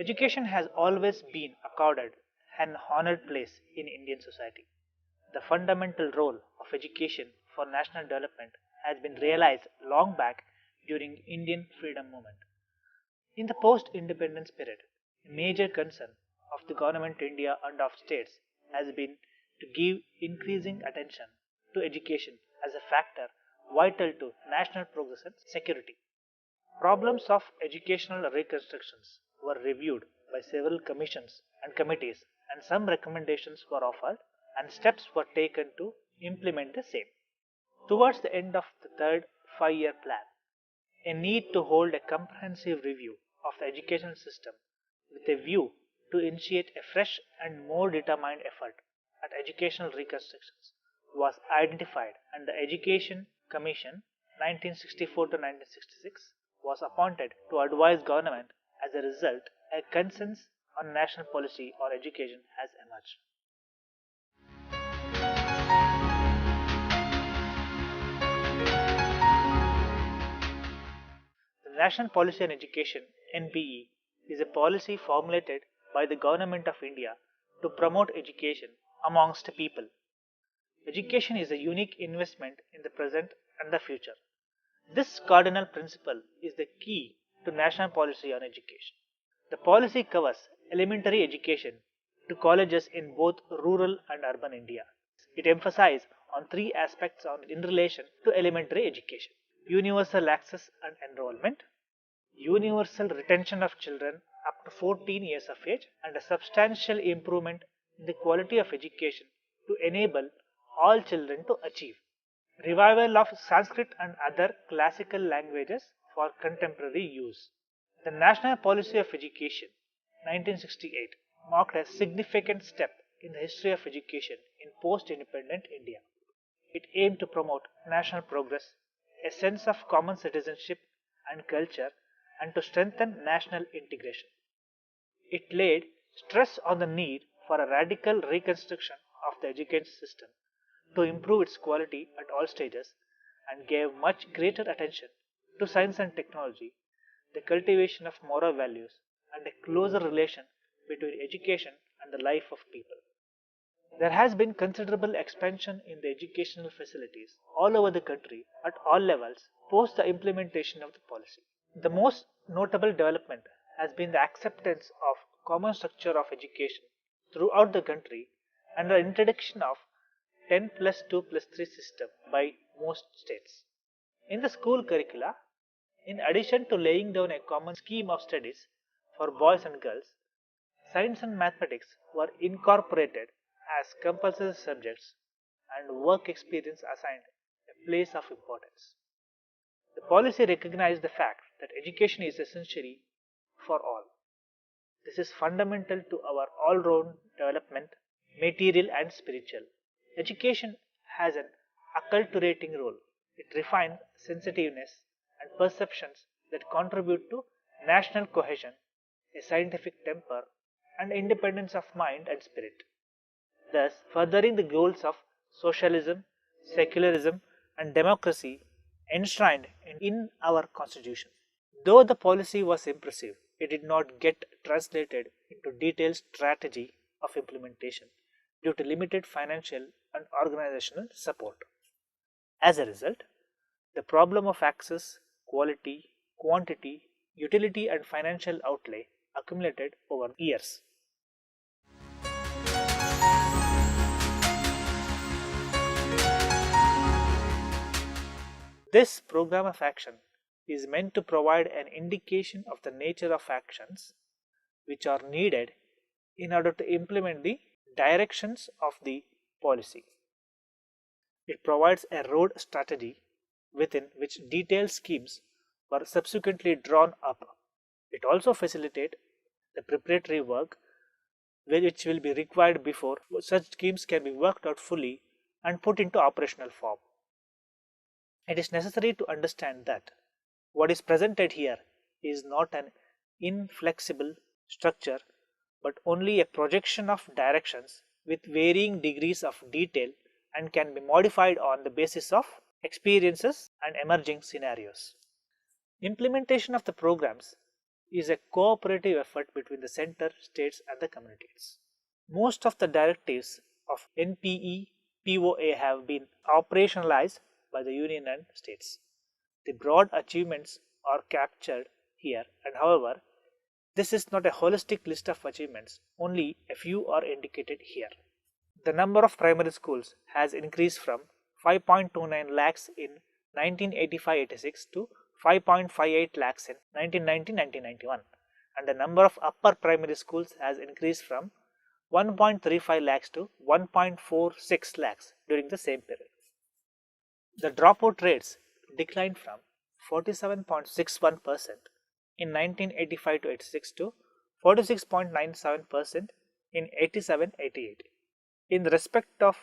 Education has always been accorded an honored place in Indian society. The fundamental role of education for national development has been realized long back during Indian freedom movement. In the post-independence period, a major concern of the government India and of states has been to give increasing attention to education as a factor vital to national progress and security. Problems of educational reconstructions were reviewed by several commissions and committees, and some recommendations were offered and steps were taken to implement the same. Towards the end of the third 5 year plan, a need to hold a comprehensive review of the education system with a view to initiate a fresh and more determined effort at educational reconstructions was identified, and the Education Commission 1964 to 1966 was appointed to advise government. As a result, a consensus on national policy on education has emerged. The National Policy on Education (NPE) is a policy formulated by the Government of India to promote education amongst people. Education is a unique investment in the present and the future. This cardinal principle is the key to national policy on education. The policy covers elementary education to colleges in both rural and urban India. It emphasizes on three aspects in relation to elementary education: universal access and enrollment, universal retention of children up to 14 years of age, and a substantial improvement in the quality of education to enable all children to achieve. Revival of Sanskrit and other classical languages for contemporary use. The National Policy of Education 1968 marked a significant step in the history of education in post-independent India. It aimed to promote national progress, a sense of common citizenship and culture, and to strengthen national integration. It laid stress on the need for a radical reconstruction of the education system to improve its quality at all stages, and gave much greater attention to science and technology, the cultivation of moral values, and a closer relation between education and the life of people. There has been considerable expansion in the educational facilities all over the country at all levels post the implementation of the policy. The most notable development has been the acceptance of common structure of education throughout the country and the introduction of 10 plus 2 plus 3 system by most states. In the school curricula, in addition to laying down a common scheme of studies for boys and girls, science and mathematics were incorporated as compulsory subjects and work experience assigned a place of importance. The policy recognized the fact that education is essential for all. This is fundamental to our all round development, material and spiritual. Education has an acculturating role. It refines sensitiveness and perceptions that contribute to national cohesion, a scientific temper, and independence of mind and spirit, thus furthering the goals of socialism, secularism, and democracy enshrined in our constitution. Though the policy was impressive, it did not get translated into detailed strategy of implementation due to limited financial and organizational support. As a result, the problem of access, quality, quantity, utility, and financial outlay accumulated over years. This program of action is meant to provide an indication of the nature of actions which are needed in order to implement the directions of the policy. It provides a road strategy within which detailed schemes were subsequently drawn up. It also facilitates the preparatory work which will be required before such schemes can be worked out fully and put into operational form. It is necessary to understand that what is presented here is not an inflexible structure but only a projection of directions with varying degrees of detail and can be modified on the basis of experiences and emerging scenarios. Implementation of the programs is a cooperative effort between the center, states and the communities. Most of the directives of NPE POA have been operationalized by the union and states. The broad achievements are captured here, and however, this is not a holistic list of achievements, only a few are indicated here. The number of primary schools has increased from 5.29 lakhs in 1985-86 to 5.58 lakhs in 1990-1991, and the number of upper primary schools has increased from 1.35 lakhs to 1.46 lakhs during the same period. The dropout rates declined from 47.61% in 1985-86 to 46.97% in 87-88. In respect of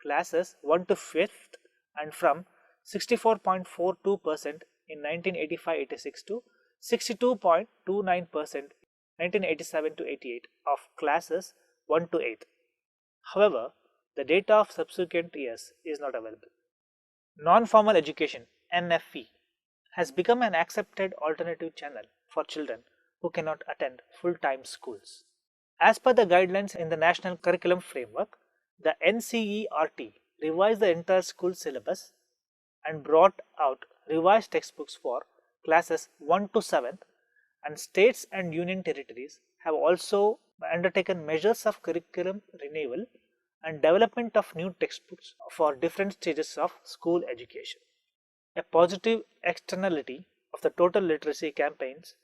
classes 1 to 5th, and from 64.42% in 1985-86 to 62.29% 1987-88 of classes 1 to 8th. However, the data of subsequent years is not available. Non-formal education (NFE) has become an accepted alternative channel for children who cannot attend full-time schools. As per the guidelines in the National Curriculum Framework, the NCERT revised the entire school syllabus and brought out revised textbooks for classes 1 to 7th, and states and union territories have also undertaken measures of curriculum renewal and development of new textbooks for different stages of school education. A positive externality of the total literacy campaigns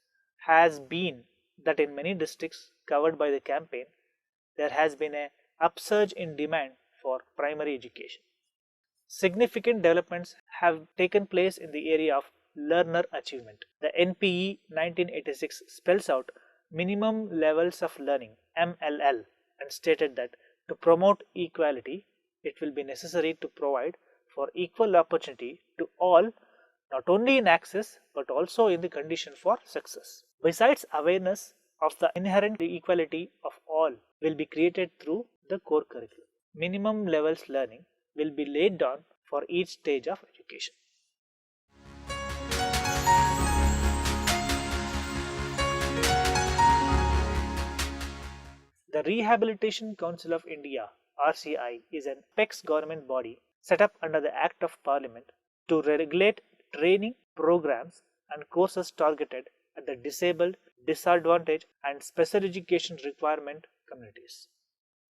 has been that in many districts covered by the campaign, there has been an upsurge in demand for primary education. Significant developments have taken place in the area of learner achievement. The NPE 1986 spells out minimum levels of learning (MLL) and stated that to promote equality, it will be necessary to provide for equal opportunity to all, not only in access but also in the condition for success. Besides, awareness of the inherent equality of all will be created through the core curriculum. Minimum levels learning will be laid down for each stage of education. The Rehabilitation Council of India (RCI) is an apex government body set up under the Act of Parliament to regulate training programs and courses targeted at the disabled, disadvantaged and special education requirement communities.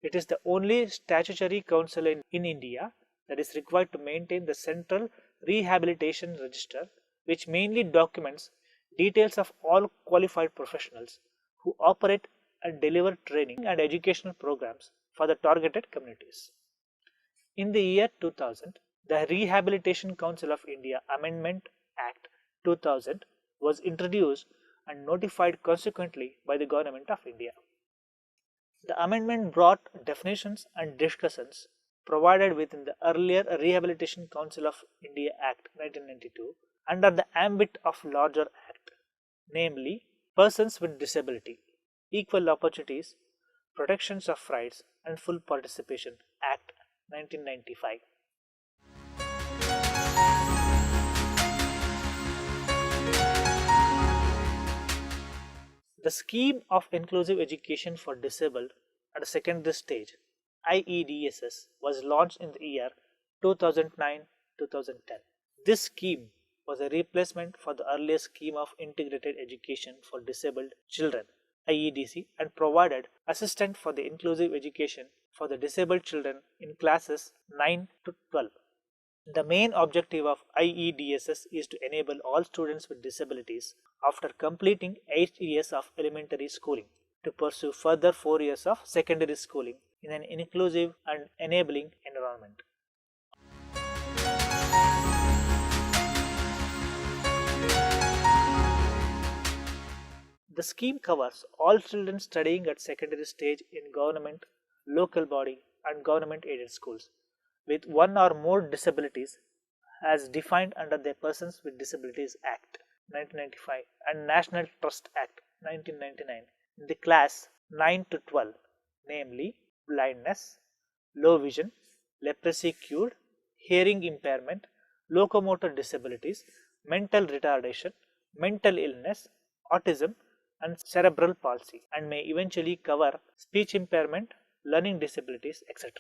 It is the only statutory council in India that is required to maintain the Central Rehabilitation Register, which mainly documents details of all qualified professionals who operate and deliver training and educational programs for the targeted communities. In the year 2000, the Rehabilitation Council of India Amendment Act 2000 was introduced and notified consequently by the Government of India. The amendment brought definitions and discussions provided within the earlier Rehabilitation Council of India Act 1992 under the ambit of larger act, namely Persons with Disability, Equal Opportunities, Protections of Rights and Full Participation Act 1995. The Scheme of Inclusive Education for Disabled at a Secondary Stage (IEDSS) was launched in the year 2009-2010. This scheme was a replacement for the earlier Scheme of Integrated Education for Disabled Children (IEDC) and provided assistance for the inclusive education for the disabled children in classes 9 to 12. The main objective of IEDSS is to enable all students with disabilities after completing 8 years of elementary schooling to pursue further 4 years of secondary schooling in an inclusive and enabling environment. The scheme covers all children studying at secondary stage in government, local body and government aided schools with one or more disabilities as defined under the Persons with Disabilities Act 1995 and National Trust Act 1999 in the class 9 to 12, namely blindness, low vision, leprosy cured, hearing impairment, locomotor disabilities, mental retardation, mental illness, autism, and cerebral palsy, and may eventually cover speech impairment, learning disabilities, etc.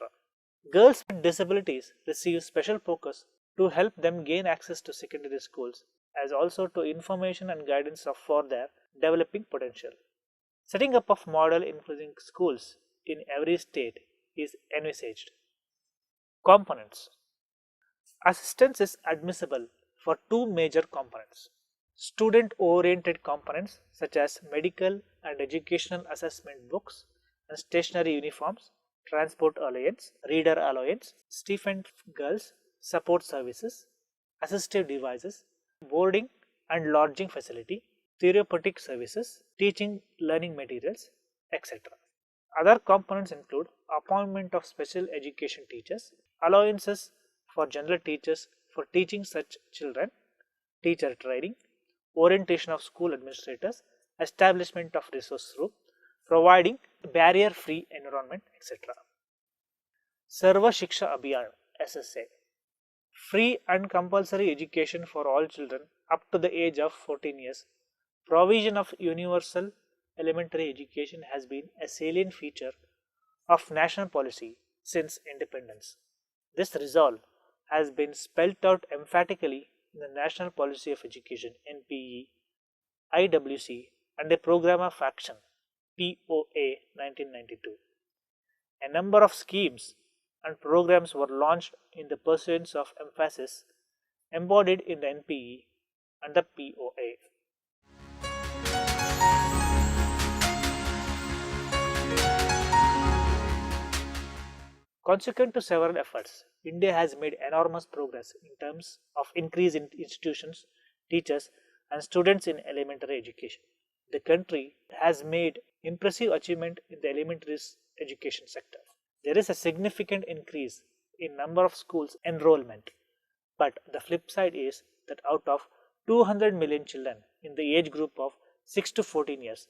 Girls with disabilities receive special focus to help them gain access to secondary schools, as also to information and guidance for their developing potential. Setting up of model inclusive schools in every state is envisaged. Components. Assistance is admissible for two major components: student-oriented components such as medical and educational assessment books and stationery uniforms, transport allowance, reader allowance, stipend girls, support services, assistive devices, boarding and lodging facility, therapeutic services, teaching learning materials, etc. Other components include appointment of special education teachers, allowances for general teachers for teaching such children, teacher training, orientation of school administrators, establishment of resource room, providing barrier-free environment, etc. Sarva Shiksha Abhiyan SSA. Free and compulsory education for all children up to the age of 14 years. Provision of universal elementary education has been a salient feature of national policy since independence. This resolve has been spelled out emphatically in the National Policy of Education (NPE), IWC, and a Program of Action (POA) 1992. A number of schemes and programs were launched in the pursuance of emphasis embodied in the NPE and the POA. Consequent to several efforts, India has made enormous progress in terms of increase in institutions, teachers, and students in elementary education. The country has made impressive achievement in the elementary education sector. There is a significant increase in number of schools enrollment, but the flip side is that out of 200 million children in the age group of 6 to 14 years,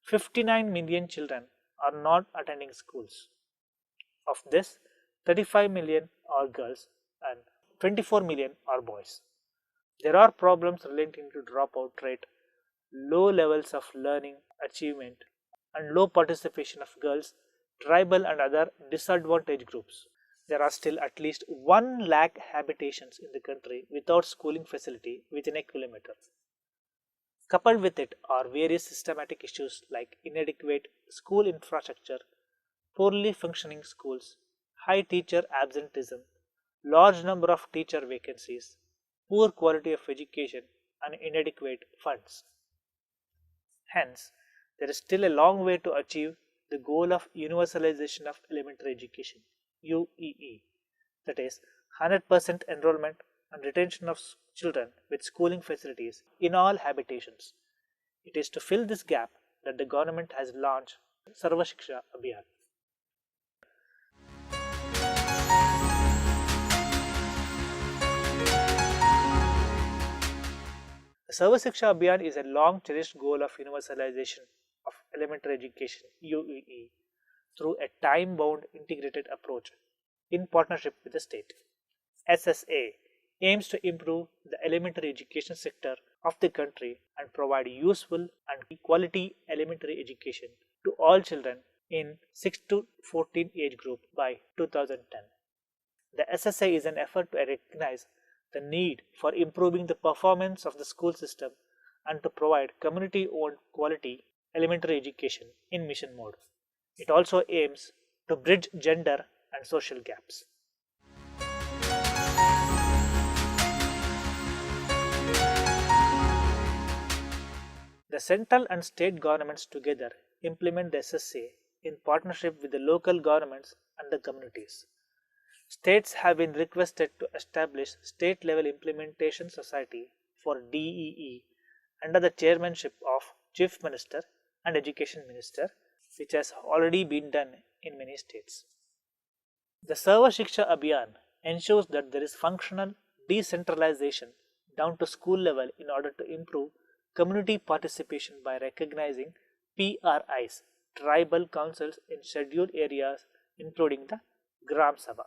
59 million children are not attending schools. Of this, 35 million are girls and 24 million are boys. There are problems relating to dropout rate, low levels of learning achievement, and low participation of girls, tribal and other disadvantaged groups. There are still at least 1 lakh habitations in the country without schooling facility within a kilometer. Coupled with it are various systematic issues like inadequate school infrastructure, poorly functioning schools, high teacher absenteeism, large number of teacher vacancies, poor quality of education, and inadequate funds. Hence, there is still a long way to achieve the goal of universalization of elementary education (UEE), that is 100% enrollment and retention of children with schooling facilities in all habitations. It is to fill this gap that the government has launched Sarva Shiksha Abhiyan. The Sarva Shiksha Abhiyan is a long cherished goal of universalization of elementary education (UEE) through a time-bound integrated approach in partnership with the state. SSA aims to improve the elementary education sector of the country and provide useful and quality elementary education to all children in 6 to 14 age group by 2010. The SSA is an effort to recognize the need for improving the performance of the school system and to provide community-owned quality elementary education in mission mode. It also aims to bridge gender and social gaps. The central and state governments together implement the SSA in partnership with the local governments and the communities. States have been requested to establish state-level implementation society for DEE under the chairmanship of Chief Minister and Education Minister, which has already been done in many states. The Sarva Shiksha Abhiyan ensures that there is functional decentralization down to school level in order to improve community participation by recognizing PRIs, tribal councils in scheduled areas, including the Gram Sabha.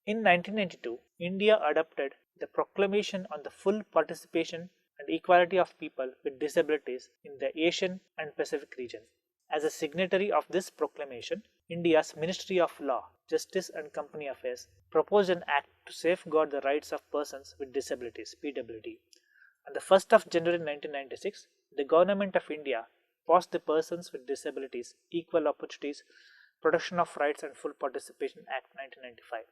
In 1992, India adopted the Proclamation on the Full Participation and Equality of People with Disabilities in the Asian and Pacific region. As a signatory of this proclamation, India's Ministry of Law, Justice and Company Affairs proposed an act to safeguard the rights of persons with disabilities (PWD). On the 1st of January 1996, the Government of India passed the Persons with Disabilities Equal Opportunities Protection of Rights and Full Participation Act 1995.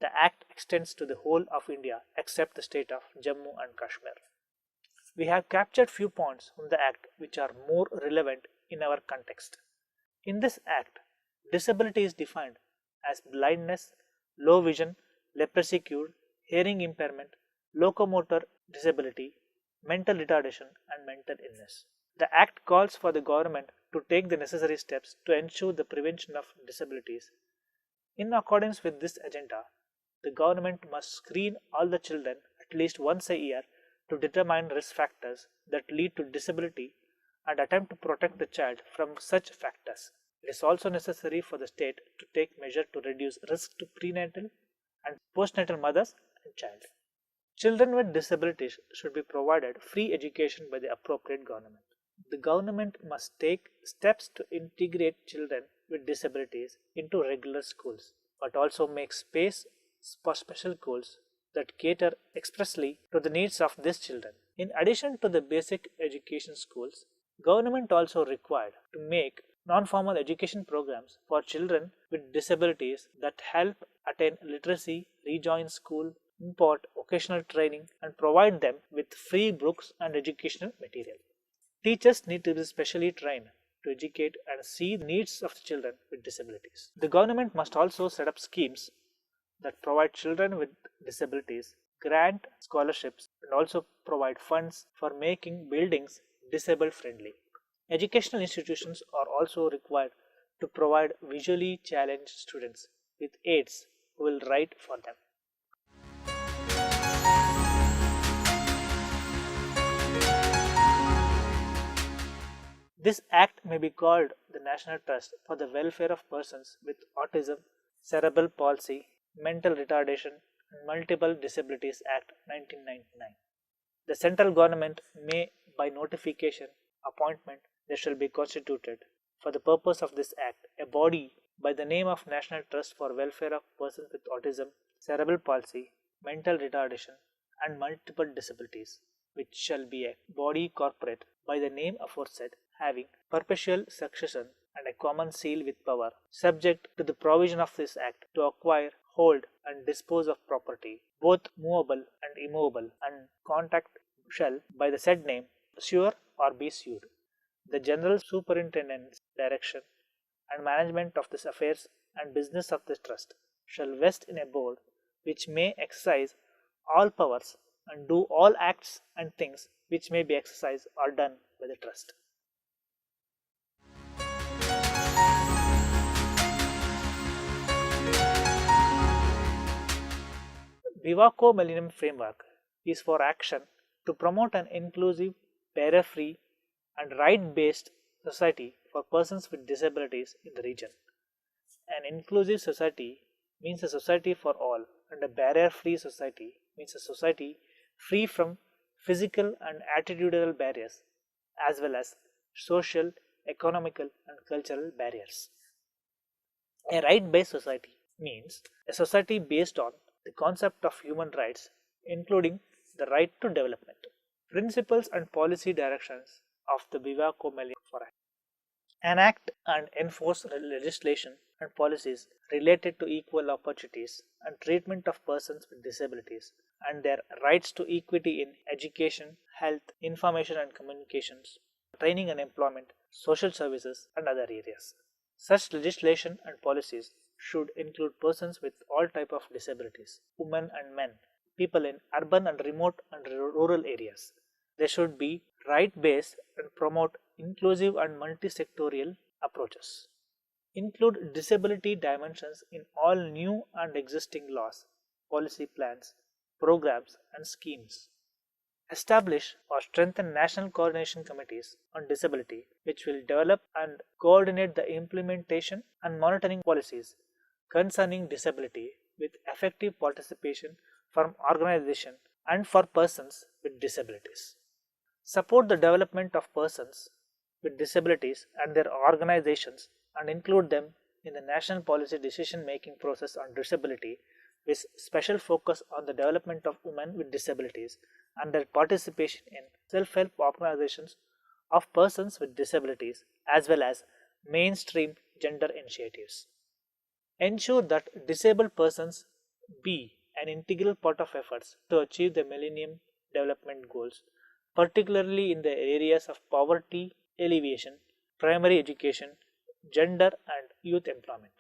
The act extends to the whole of India except the state of Jammu and Kashmir. We have captured few points from the act which are more relevant in our context. In this act, disability is defined as blindness, low vision, leprosy cured, hearing impairment, locomotor disability, mental retardation, and mental illness. The act calls for the government to take the necessary steps to ensure the prevention of disabilities. In accordance with this agenda, the government must screen all the children at least once a year to determine risk factors that lead to disability and attempt to protect the child from such factors. It is also necessary for the state to take measures to reduce risk to prenatal and postnatal mothers and child. Children with disabilities should be provided free education by the appropriate government. The government must take steps to integrate children with disabilities into regular schools, but also make space for special schools that cater expressly to the needs of these children. In addition to the basic education schools, government also required to make non-formal education programs for children with disabilities that help attain literacy, rejoin school, impart vocational training, and provide them with free books and educational material. Teachers need to be specially trained to educate and see the needs of children with disabilities. The government must also set up schemes that provide children with disabilities, grant scholarships, and also provide funds for making buildings disabled friendly. Educational institutions are also required to provide visually challenged students with aides who will write for them. This act may be called the National Trust for the Welfare of Persons with Autism, Cerebral Palsy, Mental Retardation, and Multiple Disabilities Act 1999. The central government may, by notification, appointment, there shall be constituted, for the purpose of this act, a body by the name of National Trust for Welfare of Persons with Autism, Cerebral Palsy, Mental Retardation, and Multiple Disabilities, which shall be a body corporate by the name aforesaid, having perpetual succession and a common seal with power, subject to the provision of this act, to acquire, hold, and dispose of property, both movable and immovable, and contract shall, by the said name, sue or be sued. The general superintendent's direction and management of the affairs and business of the trust shall vest in a board which may exercise all powers and do all acts and things which may be exercised or done by the trust. Biwako Millennium Framework is for action to promote an inclusive, barrier-free, and right-based society for persons with disabilities in the region. An inclusive society means a society for all, and a barrier-free society means a society free from physical and attitudinal barriers, as well as social, economical, and cultural barriers. A right-based society means a society based on the concept of human rights, including the right to development. Principles and policy directions of the Biwako Millennium for Act. Enact and enforce legislation and policies related to equal opportunities and treatment of persons with disabilities and their rights to equity in education, health, information and communications, training and employment, social services, and other areas. Such legislation and policies should include persons with all types of disabilities, women and men, people in urban and remote and rural areas. They should be right-based and promote inclusive and multi-sectorial approaches. Include disability dimensions in all new and existing laws, policy plans, programs, and schemes. Establish or strengthen national coordination committees on disability, which will develop and coordinate the implementation and monitoring policies concerning disability with effective participation from organizations and for persons with disabilities. Support the development of persons with disabilities and their organizations and include them in the national policy decision making process on disability with special focus on the development of women with disabilities and their participation in self-help organizations of persons with disabilities as well as mainstream gender initiatives. Ensure that disabled persons be an integral part of efforts to achieve the Millennium Development Goals, particularly in the areas of poverty alleviation, primary education, gender and youth employment.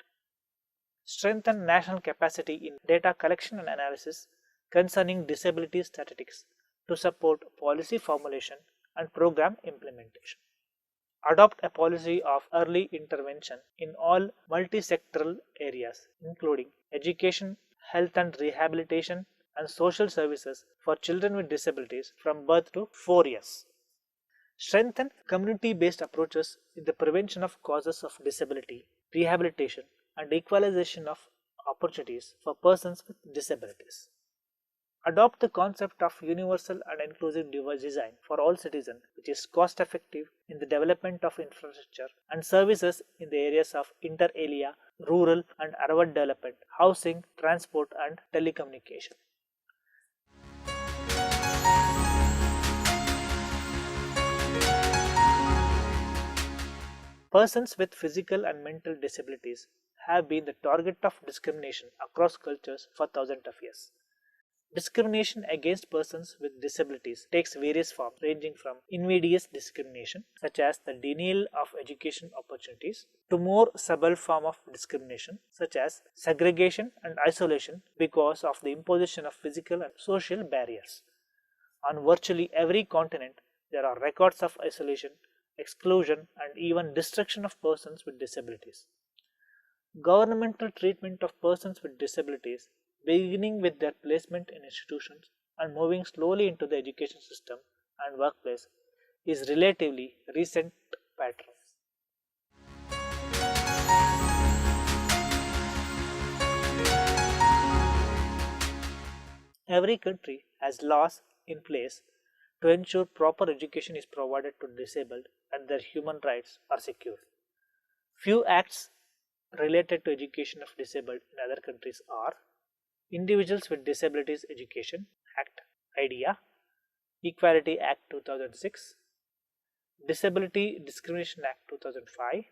Strengthen national capacity in data collection and analysis concerning disability statistics to support policy formulation and program implementation. Adopt a policy of early intervention in all multi-sectoral areas, including education, health and rehabilitation, and social services for children with disabilities from birth to 4 years. Strengthen community-based approaches in the prevention of causes of disability, rehabilitation, and equalization of opportunities for persons with disabilities. Adopt the concept of universal and inclusive design for all citizens, which is cost effective in the development of infrastructure and services in the areas of inter alia, rural and urban development, housing, transport, and telecommunication. Persons with physical and mental disabilities have been the target of discrimination across cultures for thousands of years. Discrimination against persons with disabilities takes various forms ranging from invidious discrimination such as the denial of education opportunities to more subtle form of discrimination such as segregation and isolation because of the imposition of physical and social barriers. On virtually every continent there are records of isolation, exclusion and even destruction of persons with disabilities. Governmental treatment of persons with disabilities, beginning with their placement in institutions and moving slowly into the education system and workplace, is relatively recent pattern. Every country has laws in place to ensure proper education is provided to disabled and their human rights are secured. Few acts related to education of disabled in other countries are Individuals with Disabilities Education Act (IDEA), Equality Act 2006, Disability Discrimination Act 2005,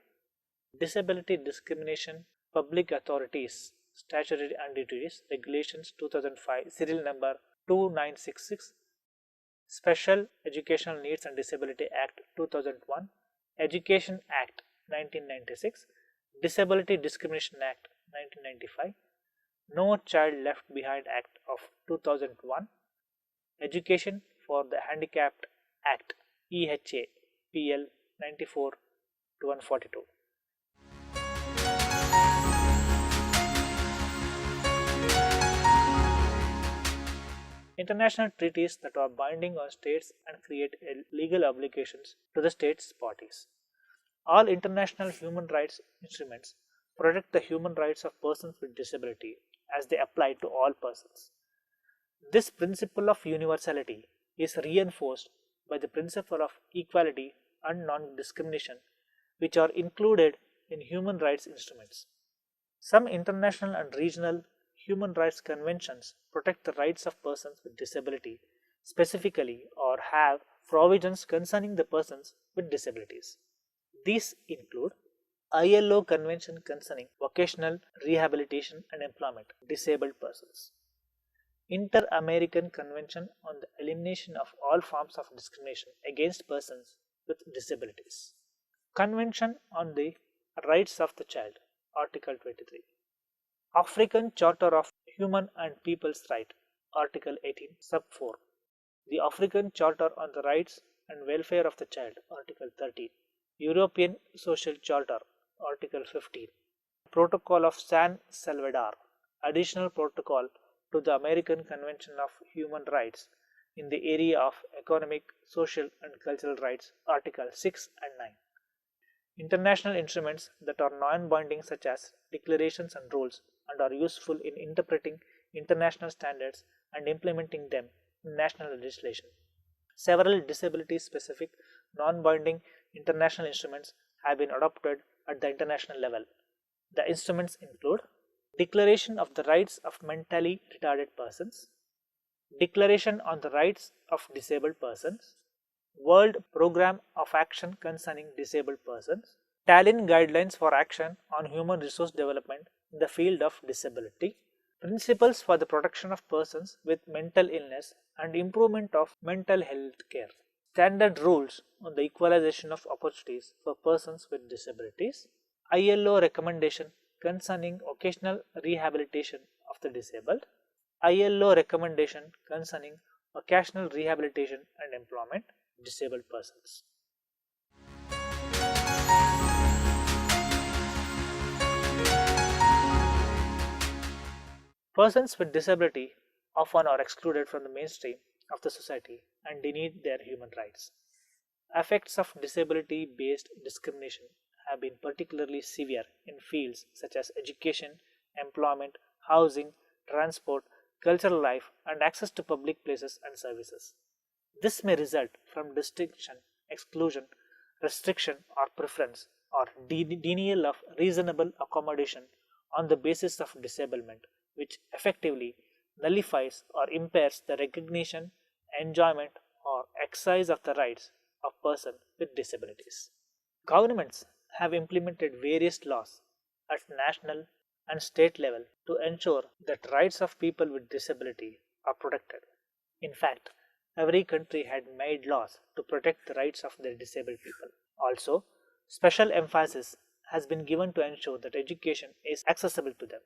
Disability Discrimination Public Authorities Statutory and Duties Regulations 2005 serial number 2966, Special Educational Needs and Disability Act 2001, Education Act 1996, Disability Discrimination Act 1995, No Child Left Behind Act of 2001, Education for the Handicapped Act EHA PL 94 to 142. International treaties that are binding on states and create legal obligations to the states' parties. All international human rights instruments protect the human rights of persons with disability as they apply to all persons. This principle of universality is reinforced by the principle of equality and non-discrimination, which are included in human rights instruments. Some international and regional human rights conventions protect the rights of persons with disability specifically or have provisions concerning the persons with disabilities. These include ILO Convention concerning vocational rehabilitation and employment of disabled persons, Inter-American Convention on the elimination of all forms of discrimination against persons with disabilities, Convention on the Rights of the Child, Article 23, African Charter of Human and People's Rights, Article 18, Sub 4, the African Charter on the Rights and Welfare of the Child, Article 13, European Social Charter, Article 15, Protocol of San Salvador, Additional Protocol to the American Convention of Human Rights in the area of economic, social and cultural rights, Article 6 and 9. International instruments that are non-binding such as declarations and rules and are useful in interpreting international standards and implementing them in national legislation. Several disability specific non binding international instruments have been adopted at the international level. The instruments include Declaration of the Rights of Mentally Retarded Persons, Declaration on the Rights of Disabled Persons, World Programme of Action Concerning Disabled Persons, Tallinn Guidelines for Action on Human Resource Development in the Field of Disability, Principles for the Protection of Persons with Mental Illness and Improvement of Mental Health Care, Standard Rules on the Equalization of Opportunities for Persons with Disabilities, ILO Recommendation concerning Occasional Rehabilitation of the Disabled, ILO Recommendation concerning Occasional Rehabilitation and Employment of Disabled Persons. Persons with disability often are excluded from the mainstream of the society and denied their human rights. Effects of disability based discrimination have been particularly severe in fields such as education, employment, housing, transport, cultural life, and access to public places and services. This may result from distinction, exclusion, restriction, or preference, or denial of reasonable accommodation on the basis of disablement, which effectively nullifies or impairs the recognition, enjoyment, or exercise of the rights of persons with disabilities. Governments have implemented various laws at national and state level to ensure that rights of people with disability are protected. In fact, every country had made laws to protect the rights of their disabled people. Also, special emphasis has been given to ensure that education is accessible to them.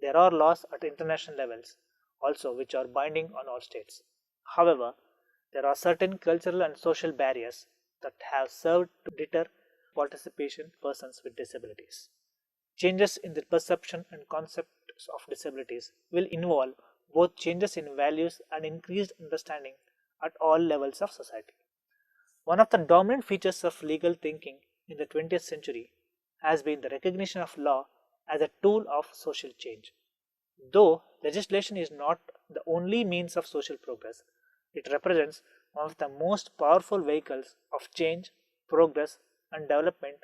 There are laws at international levels also which are binding on all states. However, there are certain cultural and social barriers that have served to deter participation of persons with disabilities. Changes in the perception and concepts of disabilities will involve both changes in values and increased understanding at all levels of society. One of the dominant features of legal thinking in the 20th century has been the recognition of law as a tool of social change. Though legislation is not the only means of social progress, it represents one of the most powerful vehicles of change, progress, and development